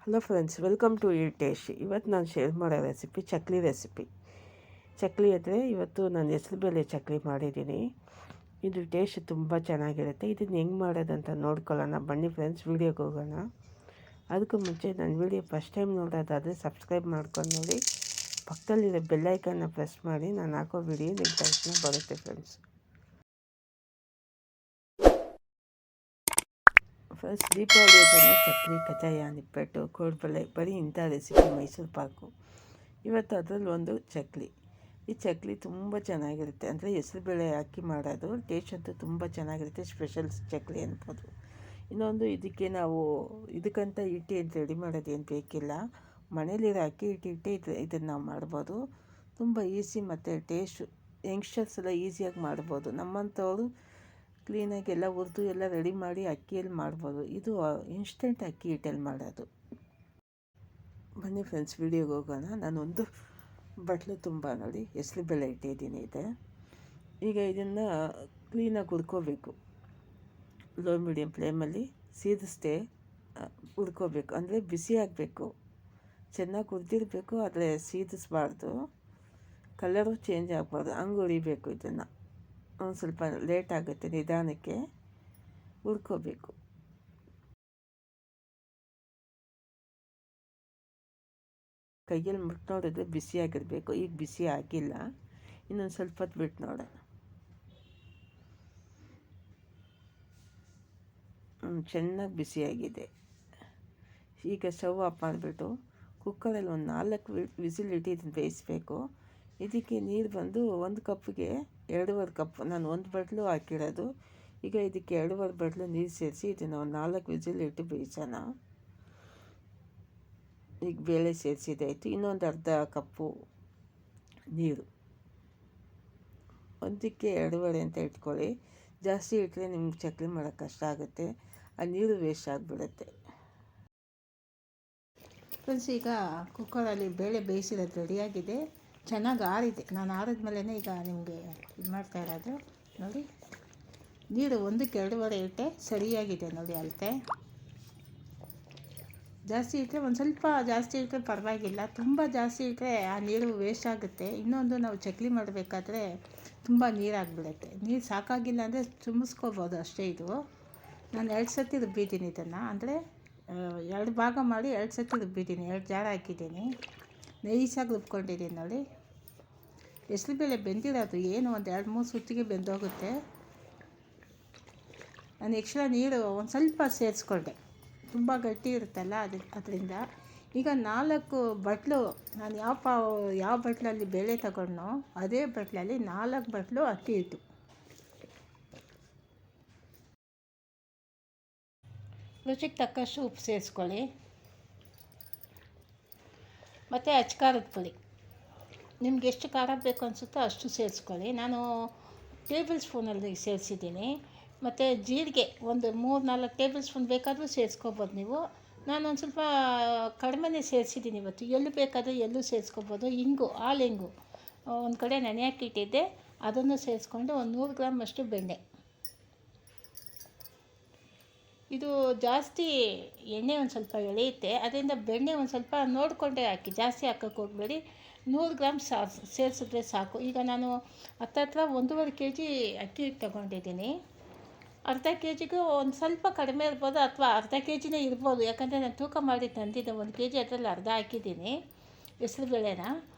Hello friends, welcome to ಈ taste. ಇವತ್ತು ನಾನು ಶೇರ್ ಮಾಡೋ ರೆಸಿಪಿ ಚಕ್ಲಿ ರೆಸಿಪಿ. ಚಕ್ಲಿ ಅಂದರೆ ಇವತ್ತು ನಾನು ಹೆಸರುಬೇಳೆ ಚಕ್ಲಿ ಮಾಡಿದ್ದೀನಿ. ಇದು ಟೇಸ್ಟ್ ತುಂಬ ಚೆನ್ನಾಗಿರುತ್ತೆ. ಇದನ್ನು ಹೆಂಗೆ ಮಾಡೋದಂತ ನೋಡ್ಕೊಳ್ಳೋಣ ಬನ್ನಿ ಫ್ರೆಂಡ್ಸ್, ವೀಡಿಯೋಗೆ ಹೋಗೋಣ. ಅದಕ್ಕೂ ಮುಂಚೆ ನನ್ನ ವೀಡಿಯೋ ಫಸ್ಟ್ ಟೈಮ್ ನೋಡೋದಾದರೆ ಸಬ್ಸ್ಕ್ರೈಬ್ ಮಾಡ್ಕೊಂಡು ನೋಡಿ, ಪಕ್ಕದಲ್ಲಿರೋ ಬೆಲ್ಲೈಕನ್ನ ಪ್ರೆಸ್ ಮಾಡಿ. ನಾನು ಹಾಕೋ ವೀಡಿಯೋ ನಿಮ್ಮ ತಕ್ಷಣ ಬರುತ್ತೆ ಫ್ರೆಂಡ್ಸ್. ಫಸ್ಟ್ ದೀಪಾವಳಿ ಅದನ್ನು ಚಕ್ಲಿ, ಕಜ್ಜಾಯ, ನಿಪ್ಪಟ್ಟು, ಕೋಡ್ಬಳೆ, ಬರೀ ಇಂಥ ರೆಸಿಪಿ, ಮೈಸೂರು ಪಾಕು. ಇವತ್ತು ಅದರಲ್ಲಿ ಒಂದು ಚಕ್ಲಿ. ಈ ಚಕ್ಲಿ ತುಂಬ ಚೆನ್ನಾಗಿರುತ್ತೆ. ಅಂದರೆ ಹೆಸರುಬೇಳೆ ಹಾಕಿ ಮಾಡೋದು. ಟೇಸ್ಟ್ ಅಂತೂ ತುಂಬ ಚೆನ್ನಾಗಿರುತ್ತೆ. ಸ್ಪೆಷಲ್ ಚಕ್ಲಿ ಅನ್ಬೋದು. ಇನ್ನೊಂದು, ಇದಕ್ಕೆ ನಾವು ಇದಕ್ಕಂತ ಹಿಟ್ಟು ಏನು ರೆಡಿ ಮಾಡೋದೇನು ಬೇಕಿಲ್ಲ. ಮನೇಲಿರೋ ಅಕ್ಕಿ ಹಿಟ್ಟು ಇದನ್ನು ನಾವು ಮಾಡ್ಬೋದು. ತುಂಬ ಈಸಿ ಮತ್ತು ಟೇಸ್ಟು. ಯಂಗ್ಸ್ಟರ್ಸ್ ಎಲ್ಲ ಈಸಿಯಾಗಿ ಮಾಡ್ಬೋದು. ನಮ್ಮಂಥವ್ರು ಕ್ಲೀನಾಗಿ ಎಲ್ಲ ಹುರಿದು ಎಲ್ಲ ರೆಡಿ ಮಾಡಿ ಅಕ್ಕಿಯಲ್ಲಿ ಮಾಡ್ಬೋದು. ಇದು ಇನ್ಸ್ಟೆಂಟ್ ಅಕ್ಕಿ ಹಿಟ್ಟಲ್ಲಿ ಮಾಡೋದು. ಬನ್ನಿ ಫ್ರೆಂಡ್ಸ್, ವೀಡಿಯೋಗೆ ಹೋಗೋಣ. ನಾನೊಂದು ಬಟ್ಲು ತುಂಬ ನೋಡಿ ಹೆಸರುಬೇಳೆ ಇಟ್ಟಿದ್ದೀನಿ ಇದೆ. ಈಗ ಇದನ್ನು ಕ್ಲೀನಾಗಿ ಹುರ್ಕೋಬೇಕು. ಲೋ ಮೀಡಿಯಮ್ ಫ್ಲೇಮಲ್ಲಿ ಸೀದಿಸ್ದೆ ಹುರ್ಕೋಬೇಕು. ಅಂದರೆ ಬಿಸಿ ಆಗಬೇಕು, ಚೆನ್ನಾಗಿ ಹುರಿದಿರಬೇಕು. ಆದರೆ ಸೀದಿಸ್ಬಾರ್ದು, ಕಲರು ಚೇಂಜ್ ಆಗಬಾರ್ದು. ಹಂಗೆ ಹುರಿಬೇಕು. ಇದನ್ನು ಒಂದು ಸ್ವಲ್ಪ ಲೇಟ್ ಆಗುತ್ತೆ, ನಿಧಾನಕ್ಕೆ ಹುರ್ಕೋಬೇಕು. ಕೈಯಲ್ಲಿ ಮುಟ್ಟು ನೋಡಿದ್ರೆ ಬಿಸಿಯಾಗಿರಬೇಕು. ಈಗ ಬಿಸಿ ಆಗಿಲ್ಲ, ಇನ್ನೊಂದು ಸ್ವಲ್ಪ ಹೊತ್ತು ಬಿಟ್ಟು ನೋಡೋಣ. ಚೆನ್ನಾಗಿ ಬಿಸಿಯಾಗಿದೆ. ಈಗ ಸ್ಟವ್ ಆಫ್ ಮಾಡಿಬಿಟ್ಟು ಕುಕ್ಕರಲ್ಲಿ ಒಂದು 4 ವಿಸಿಲ್ ಇಟ್ಟಿದ್ದೀನಿ, ಬೇಯಿಸಬೇಕು. ಇದಕ್ಕೆ ನೀರು ಬಂದು 1 ಕಪ್ಪಿಗೆ 2.5 ಕಪ್. ನಾನು 1 ಬಟ್ಲು ಹಾಕಿರೋದು. ಈಗ ಇದಕ್ಕೆ 2.5 ಬಟ್ಲು ನೀರು ಸೇರಿಸಿ ಇದನ್ನು ಒಂದು 4 ವಿಸಿಲ್ ಇಟ್ಟು ಬೇಯಿಸೋಣ. ಈಗ ಬೇಳೆ ಸೇರಿಸಿದಾಯಿತು. ಇನ್ನೊಂದು ಅರ್ಧ ಕಪ್ಪು ನೀರು. ಒಂದಕ್ಕೆ 2.5 ಅಂತ ಇಟ್ಕೊಳ್ಳಿ. ಜಾಸ್ತಿ ಇಟ್ಟರೆ ನಿಮ್ಗೆ ಚಕ್ಲಿ ಮಾಡೋಕ್ಕೆ ಕಷ್ಟ ಆಗುತ್ತೆ, ಆ ನೀರು ವೇಸ್ಟ್ ಆಗಿಬಿಡುತ್ತೆ. ಫ್ರೆಂಡ್ಸ್, ಈಗ ಕುಕ್ಕರಲ್ಲಿ ಬೇಳೆ ಬೇಯಿಸಿರೋದು ರೆಡಿಯಾಗಿದೆ. ಚೆನ್ನಾಗಿ ಆರಿದೆ. ನಾನು ಆರಿದ್ಮೇಲೆ ಈಗ ನಿಮಗೆ ಇದು ಮಾಡ್ತಾ ಇರೋದು ನೋಡಿ. ನೀರು 1ಕ್ಕೆ 2.5 ಇಟ್ಟೆ, ಸರಿಯಾಗಿದೆ ನೋಡಿ ಅಳತೆ. ಜಾಸ್ತಿ ಇಟ್ಟರೆ ಒಂದು ಸ್ವಲ್ಪ ಜಾಸ್ತಿ ಇಟ್ಟರೆ ಪರವಾಗಿಲ್ಲ, ತುಂಬ ಜಾಸ್ತಿ ಇಟ್ಟರೆ ಆ ನೀರು ವೇಸ್ಟ್ ಆಗುತ್ತೆ. ಇನ್ನೊಂದು, ನಾವು ಚಕ್ಲಿ ಮಾಡಬೇಕಾದ್ರೆ ತುಂಬ ನೀರಾಗಿಬಿಡುತ್ತೆ. ನೀರು ಸಾಕಾಗಿಲ್ಲ ಅಂದರೆ ತುಂಬಿಸ್ಕೋಬೋದು ಅಷ್ಟೇ. ಇದು ನಾನು 2 ಸರ್ತಿ ರುಬ್ಬಿದ್ದೀನಿ ಇದನ್ನು. ಅಂದರೆ 2 ಭಾಗ ಮಾಡಿ 2 ಸರ್ತಿ ರುಬ್ಬಿದ್ದೀನಿ. 2 ಜಾರ ಹಾಕಿದ್ದೀನಿ, ನೈಸಾಗಿ ರುಬ್ಕೊಂಡಿದ್ದೀನಿ ನೋಡಿ. ಹೆಸರುಬೇಳೆ ಬೆಂದಿರೋದು ಏನು ಒಂದು 2-3 ಸುತ್ತಿಗೆ ಬೆಂದೋಗುತ್ತೆ. ನಾನು ಎಕ್ಸ್ಟ್ರಾ ನೀರು ಒಂದು ಸ್ವಲ್ಪ ಸೇರಿಸ್ಕೊಂಡೆ, ತುಂಬ ಗಟ್ಟಿ ಇರುತ್ತಲ್ಲ ಅದರಿಂದ. ಈಗ 4 ಬಟ್ಲು, ನಾನು ಯಾವ ಬಟ್ಲಲ್ಲಿ ಬೇಳೆ ತಗೊಂಡೋ ಅದೇ ಬಟ್ಲಲ್ಲಿ 4 ಬಟ್ಲು ಅಕ್ಕಿ ಹಿಟ್ಟು. ರುಚಿಗೆ ತಕ್ಕಷ್ಟು ಉಪ್ಪು ಸೇರಿಸ್ಕೊಳ್ಳಿ. ಮತ್ತು ಅಚ್ಕಾರದ ಪುಡಿ, ನಿಮ್ಗೆ ಎಷ್ಟು ಖಾರ ಬೇಕು ಅನಿಸುತ್ತೋ ಅಷ್ಟು ಸೇರಿಸ್ಕೊಳ್ಳಿ. ನಾನು ಟೇಬಲ್ ಸ್ಪೂನಲ್ಲಿ ಸೇರಿಸಿದ್ದೀನಿ. ಮತ್ತು ಜೀರಿಗೆ ಒಂದು 3-4 ಟೇಬಲ್ ಸ್ಪೂನ್ ಬೇಕಾದರೂ ಸೇರಿಸ್ಕೋಬೋದು ನೀವು. ನಾನೊಂದು ಸ್ವಲ್ಪ ಕಡಿಮೆನೇ ಸೇರಿಸಿದ್ದೀನಿ ಇವತ್ತು. ಎಲ್ಲಿ ಬೇಕಾದರೆ ಎಲ್ಲೂ ಸೇರಿಸ್ಕೋಬೋದು. ಹಾಲು ಒಂದು ಕಡೆ ನೆನೆಯಾಕಿಟ್ಟಿದ್ದೆ, ಅದನ್ನು ಸೇರಿಸ್ಕೊಂಡು ಒಂದು 100 ಗ್ರಾಮ್ ಅಷ್ಟು ಬೆಣ್ಣೆ. ಇದು ಜಾಸ್ತಿ ಎಣ್ಣೆ ಒಂದು ಸ್ವಲ್ಪ ಎಳೆಯುತ್ತೆ, ಅದರಿಂದ ಬೆಣ್ಣೆ ಒಂದು ಸ್ವಲ್ಪ ನೋಡಿಕೊಂಡೇ ಹಾಕಿ, ಜಾಸ್ತಿ ಹಾಕೋಕ್ಕೆ ಹೋಗಬೇಡಿ. 100 ಗ್ರಾಮ್ ಸೇರಿಸಿದ್ರೆ ಸಾಕು. ಈಗ ನಾನು ಹತ್ತತ್ರ 1.5 kg ಅಕ್ಕಿ ಹಿಟ್ಟು ತೊಗೊಂಡಿದ್ದೀನಿ. ಅರ್ಧ ಕೆ.ಜಿಗೂ ಒಂದು ಸ್ವಲ್ಪ ಕಡಿಮೆ ಇರ್ಬೋದು, ಅಥವಾ ಅರ್ಧ ಕೆ.ಜಿನೇ ಇರ್ಬೋದು. ಯಾಕಂದರೆ ನಾನು ತೂಕ ಮಾಡಿ ತಂದಿದ್ದೆ. 1 kg ಅದರಲ್ಲಿ ಅರ್ಧ ಹಾಕಿದ್ದೀನಿ ಹೆಸರುಬೇಳೆನ.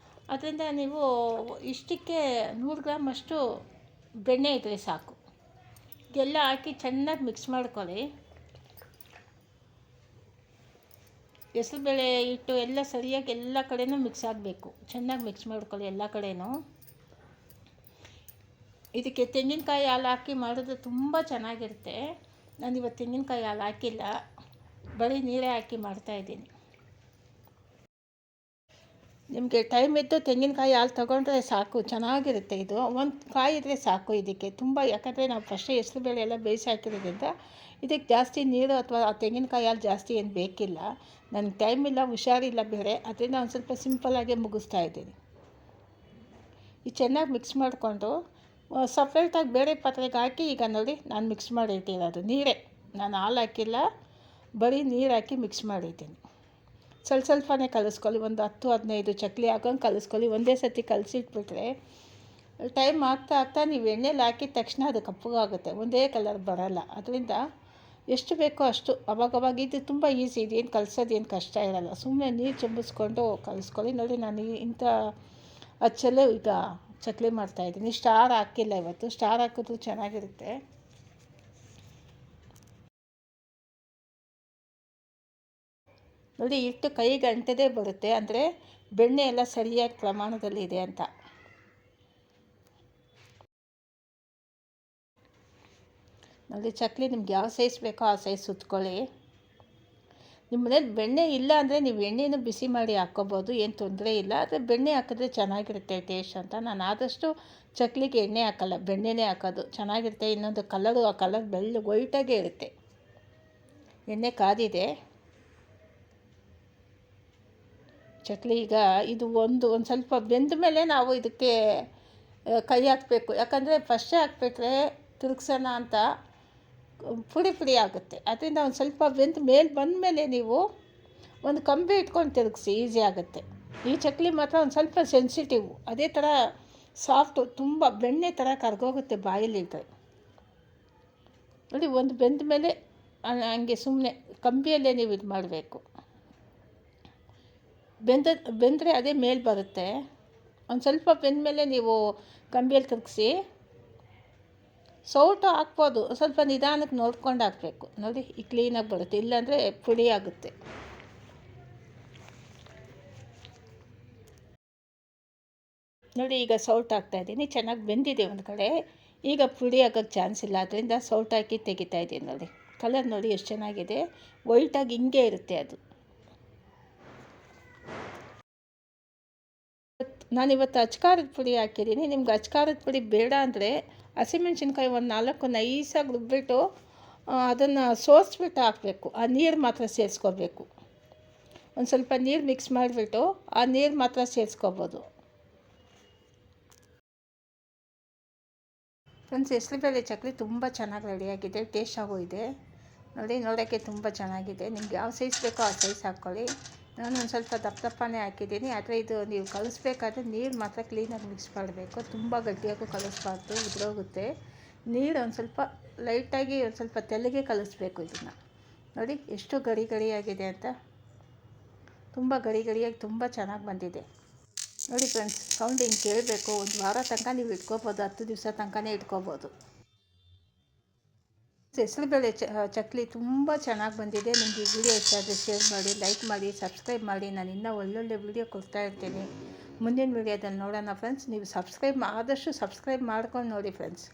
ಅದರಿಂದ ನೀವು ಇಷ್ಟಕ್ಕೆ 100 ಗ್ರಾಮ್ ಅಷ್ಟು ಬೆಣ್ಣೆ ಇದ್ದರೆ ಸಾಕು. ಇದೆಲ್ಲ ಹಾಕಿ ಚೆನ್ನಾಗಿ ಮಿಕ್ಸ್ ಮಾಡ್ಕೊಳ್ಳಿ. ಹೆಸರುಬೇಳೆ ಹಿಟ್ಟು ಎಲ್ಲ ಸರಿಯಾಗಿ ಎಲ್ಲ ಕಡೆಯೂ ಮಿಕ್ಸ್ ಆಗಬೇಕು. ಚೆನ್ನಾಗಿ ಮಿಕ್ಸ್ ಮಾಡ್ಕೊಳ್ಳಿ ಎಲ್ಲ ಕಡೆಯೂ. ಇದಕ್ಕೆ ತೆಂಗಿನಕಾಯಿ ಹಾಲು ಹಾಕಿ ಮಾಡಿದ್ರೆ ತುಂಬ ಚೆನ್ನಾಗಿರುತ್ತೆ. ನಾನಿವತ್ತು ತೆಂಗಿನಕಾಯಿ ಹಾಲು ಹಾಕಿಲ್ಲ, ಬರೀ ನೀರೇ ಹಾಕಿ ಮಾಡ್ತಾಯಿದ್ದೀನಿ. ನಿಮಗೆ ಟೈಮ್ ಇದ್ದು ತೆಂಗಿನಕಾಯಿ ಹಾಲು ತೊಗೊಂಡ್ರೆ ಸಾಕು, ಚೆನ್ನಾಗಿರುತ್ತೆ. ಇದು ಒಂದು ಕಾಯಿ ಇದ್ದರೆ ಸಾಕು ಇದಕ್ಕೆ. ತುಂಬ, ಯಾಕಂದರೆ ನಾವು ಫಸ್ಟೇ ಹೆಸರುಬೇಳೆ ಎಲ್ಲ ಬೇಯಿಸಿ ಹಾಕಿರೋದ್ರಿಂದ ಇದಕ್ಕೆ ಜಾಸ್ತಿ ನೀರು ಅಥವಾ ತೆಂಗಿನಕಾಯಿ ಹಾಲು ಜಾಸ್ತಿ ಏನು ಬೇಕಿಲ್ಲ. ನನಗೆ ಟೈಮ್ ಇಲ್ಲ, ಹುಷಾರಿಲ್ಲ ಬೇರೆ, ಅದರಿಂದ ಒಂದು ಸ್ವಲ್ಪ ಸಿಂಪಲ್ಲಾಗೆ ಮುಗಿಸ್ತಾಯಿದ್ದೀನಿ. ಇದು ಚೆನ್ನಾಗಿ ಮಿಕ್ಸ್ ಮಾಡಿಕೊಂಡು ಸಪ್ರೇಟಾಗಿ ಬೇರೆ ಪಾತ್ರೆಗೆ ಹಾಕಿ, ಈಗ ನೋಡಿ ನಾನು ಮಿಕ್ಸ್ ಮಾಡಿ ಇಟ್ಟಿರೋದು ನೀರೇ, ನಾನು ಹಾಲು ಹಾಕಿಲ್ಲ, ಬರೀ ನೀರು ಹಾಕಿ ಮಿಕ್ಸ್ ಮಾಡಿದ್ದೀನಿ. ಸ್ವಲ್ಪನೇ ಕಲಿಸ್ಕೊಳ್ಳಿ, ಒಂದು 10-15 ಚಕ್ಲಿ ಹಾಕೊಂಡು ಕಲಿಸ್ಕೊಳ್ಳಿ. ಒಂದೇ ಸತಿ ಕಲಸಿಟ್ಬಿಟ್ರೆ ಟೈಮ್ ಆಗ್ತಾ ಆಗ್ತಾ ನೀವು ಎಣ್ಣೆಲಿ ಹಾಕಿದ ತಕ್ಷಣ ಅದು ಕಪ್ಪಗಾಗುತ್ತೆ, ಒಂದೇ ಕಲರ್ ಬರೋಲ್ಲ. ಅದರಿಂದ ಎಷ್ಟು ಬೇಕೋ ಅಷ್ಟು ಅವಾಗವಾಗ. ಇದು ತುಂಬ ಈಸಿ, ಇದೇನು ಕಲಸೋದೇನು ಕಷ್ಟ ಇರೋಲ್ಲ. ಸುಮ್ಮನೆ ನೀರು ಚುಂಬಿಸ್ಕೊಂಡು ಕಲಿಸ್ಕೊಳ್ಳಿ. ನೋಡಿ, ನಾನು ಇಂಥ ಅಚ್ಚಲ್ಲೇ ಈಗ ಚಕ್ಲಿ ಮಾಡ್ತಾಯಿದ್ದೀನಿ. ಸ್ಟಾರ್ ಹಾಕಿಲ್ಲ ಇವತ್ತು, ಸ್ಟಾರ್ ಹಾಕಿದ್ರು ಚೆನ್ನಾಗಿರುತ್ತೆ. ನೋಡಿ, ಹಿಟ್ಟು ಕೈಗೆ ಅಂಟದೇ ಬರುತ್ತೆ, ಅಂದರೆ ಬೆಣ್ಣೆ ಎಲ್ಲ ಸರಿಯಾಗಿ ಪ್ರಮಾಣದಲ್ಲಿದೆ ಅಂತ. ನೋಡಿ, ಚಕ್ಲಿ ನಿಮ್ಗೆ ಯಾವ ಸೈಜ್ ಬೇಕೋ ಆ ಸೈಜ್ ಸುತ್ಕೊಳ್ಳಿ. ನಿಮ್ಮ ಮನೇಲಿ ಬೆಣ್ಣೆ ಇಲ್ಲ ಅಂದರೆ ನೀವು ಎಣ್ಣೆನೂ ಬಿಸಿ ಮಾಡಿ ಹಾಕ್ಕೋಬೋದು, ಏನು ತೊಂದರೆ ಇಲ್ಲ. ಆದರೆ ಬೆಣ್ಣೆ ಹಾಕಿದ್ರೆ ಚೆನ್ನಾಗಿರುತ್ತೆ ಟೇಸ್ಟ್ ಅಂತ. ನಾನು ಆದಷ್ಟು ಚಕ್ಲಿಗೆ ಎಣ್ಣೆ ಹಾಕಲ್ಲ, ಬೆಣ್ಣೆನೇ ಹಾಕೋದು, ಚೆನ್ನಾಗಿರುತ್ತೆ. ಇನ್ನೊಂದು ಕಲರು, ಆ ಕಲರ್ ವೈಟಾಗೇ ಇರುತ್ತೆ. ಎಣ್ಣೆ ಕಾದಿದೆ. ಚಕ್ಲಿ ಈಗ ಇದು ಒಂದು ಸ್ವಲ್ಪ ಬೆಂದ ಮೇಲೆ ನಾವು ಇದಕ್ಕೆ ಕೈ ಹಾಕಬೇಕು. ಯಾಕಂದರೆ ಫಸ್ಟೇ ಹಾಕ್ಬಿಟ್ರೆ ತಿರುಗ್ಸೋಣ ಅಂತ ಪುಡಿ ಆಗುತ್ತೆ. ಅದರಿಂದ ಒಂದು ಸ್ವಲ್ಪ ಬೆಂದ ಮೇಲೆ ಬಂದಮೇಲೆ ನೀವು ಒಂದು ಕಂಬಿ ಇಟ್ಕೊಂಡು ತಿರುಗಿಸಿ, ಈಸಿ ಆಗುತ್ತೆ. ಈ ಚಕ್ಲಿ ಮಾತ್ರ ಒಂದು ಸ್ವಲ್ಪ ಸೆನ್ಸಿಟಿವ್, ಅದೇ ಥರ ಸಾಫ್ಟು, ತುಂಬ ಬೆಣ್ಣೆ ಥರ ಕರ್ಗೋಗುತ್ತೆ ಬಾಯಲ್ಲಿದ್ದರೆ. ನೋಡಿ, ಒಂದು ಬೆಂದ ಮೇಲೆ ಹಂಗೆ ಸುಮ್ಮನೆ ಕಂಬಿಯಲ್ಲೇ ನೀವು ಇದು ಮಾಡಬೇಕು. ಬೆಂದರೆ ಅದೇ ಮೇಲೆ ಬರುತ್ತೆ. ಒಂದು ಸ್ವಲ್ಪ ಬೆಂದ ಮೇಲೆ ನೀವು ಕಂಬಿಯಲ್ಲಿ ತಿರುಗಿಸಿ. ಸೌಟು ಹಾಕ್ಬೋದು, ಸ್ವಲ್ಪ ನಿಧಾನಕ್ಕೆ ನೋಡ್ಕೊಂಡು ಹಾಕಬೇಕು. ನೋಡಿ, ಈ ಕ್ಲೀನಾಗಿ ಬರುತ್ತೆ, ಇಲ್ಲಾಂದರೆ ಪುಡಿ ಆಗುತ್ತೆ. ನೋಡಿ, ಈಗ ಸೌಟು ಹಾಕ್ತಾಯಿದ್ದೀನಿ, ಚೆನ್ನಾಗಿ ಬೆಂದಿದೆ ಒಂದು ಕಡೆ. ಈಗ ಪುಡಿ ಆಗೋಕ್ಕೆ ಚಾನ್ಸ್ ಇಲ್ಲ, ಅದರಿಂದ ಸೌಟು ಹಾಕಿ ತೆಗಿತಾಯಿದ್ದೀನಿ. ನೋಡಿ, ಕಲರ್ ನೋಡಿ ಎಷ್ಟು ಚೆನ್ನಾಗಿದೆ, ವೈಟಾಗಿ ಹಿಂಗೆ ಇರುತ್ತೆ ಅದು. ನಾನಿವತ್ತು ಅಚ್ಕಾರದ ಪುಡಿ ಹಾಕಿದ್ದೀನಿ. ನಿಮ್ಗೆ ಅಚ್ಕಾರದ ಪುಡಿ ಬೇಡ ಅಂದರೆ ಹಸಿಮೆಣ್ಸಿನ್ಕಾಯಿ ಒಂದು 4 ನೈಸಾಗಿ ರುಬ್ಬಿಟ್ಟು ಅದನ್ನು ಸೋಸಿಬಿಟ್ಟು ಹಾಕಬೇಕು. ಆ ನೀರು ಮಾತ್ರ ಸೇರಿಸ್ಕೋಬೇಕು. ಒಂದು ಸ್ವಲ್ಪ ನೀರು ಮಿಕ್ಸ್ ಮಾಡಿಬಿಟ್ಟು ಆ ನೀರು ಮಾತ್ರ ಸೇರಿಸ್ಕೋಬೋದು. ಫ್ರೆಂಡ್ಸ್, ಹೆಸರುಬೇಳೆ ಚಕ್ಲಿ ತುಂಬ ಚೆನ್ನಾಗಿ ರೆಡಿಯಾಗಿದೆ, ಟೇಸ್ಟ್ ಆಗೋ ಇದೆ. ನೋಡಿ, ನೋಡೋಕ್ಕೆ ತುಂಬ ಚೆನ್ನಾಗಿದೆ. ನಿಮ್ಗೆ ಯಾವ ಸೈಜ್ ಬೇಕೋ ಆ ಸೈಜ್ ಹಾಕ್ಕೊಳ್ಳಿ. ನಾನು ಒಂದು ಸ್ವಲ್ಪ ದಪ್ಪನೇ ಹಾಕಿದ್ದೀನಿ. ಆದರೆ ಇದು ನೀವು ಕಲಿಸ್ಬೇಕಾದ್ರೆ ನೀರು ಮಾತ್ರ ಕ್ಲೀನಾಗಿ ಮಿಕ್ಸ್ ಮಾಡಬೇಕು, ತುಂಬ ಗಟ್ಟಿಯಾಗೂ ಕಲಿಸ್ಬಾರ್ದು, ಉದುರೋಗುತ್ತೆ. ನೀರು ಒಂದು ಸ್ವಲ್ಪ ಲೈಟಾಗಿ, ಒಂದು ಸ್ವಲ್ಪ ತೆಳ್ಳಗೆ ಕಲಿಸ್ಬೇಕು ಇದನ್ನು. ನೋಡಿ ಎಷ್ಟು ಗಡಿಯಾಗಿದೆ ಅಂತ, ತುಂಬ ಗಡಿಯಾಗಿ ತುಂಬ ಚೆನ್ನಾಗಿ ಬಂದಿದೆ. ನೋಡಿ ಫ್ರೆಂಡ್ಸ್, ಸೌಂಡ್ ಹಿಂಗೆ ಕೇಳಬೇಕು. ಒಂದು ವಾರ ತನಕ ನೀವು ಇಟ್ಕೋಬೋದು, 10 ದಿವಸ ತನಕನೇ ಇಟ್ಕೋಬೋದು. ಹೆಸರುಬೇಳೆ ಚಕ್ಲಿ ತುಂಬ ಚೆನ್ನಾಗಿ ಬಂದಿದೆ. ನಿಮಗೆ ಈ ವಿಡಿಯೋ ಇಷ್ಟ ಆದರೆ ಶೇರ್ ಮಾಡಿ, ಲೈಕ್ ಮಾಡಿ, ಸಬ್ಸ್ಕ್ರೈಬ್ ಮಾಡಿ. ನಾನು ಇನ್ನೂ ಒಳ್ಳೊಳ್ಳೆ ವಿಡಿಯೋ ಕೊಡ್ತಾ ಇರ್ತೀನಿ. ಮುಂದಿನ ವಿಡಿಯೋದಲ್ಲಿ ನೋಡೋಣ ಫ್ರೆಂಡ್ಸ್. ನೀವು ಆದಷ್ಟು ಸಬ್ಸ್ಕ್ರೈಬ್ ಮಾಡ್ಕೊಂಡು ನೋಡಿ ಫ್ರೆಂಡ್ಸ್.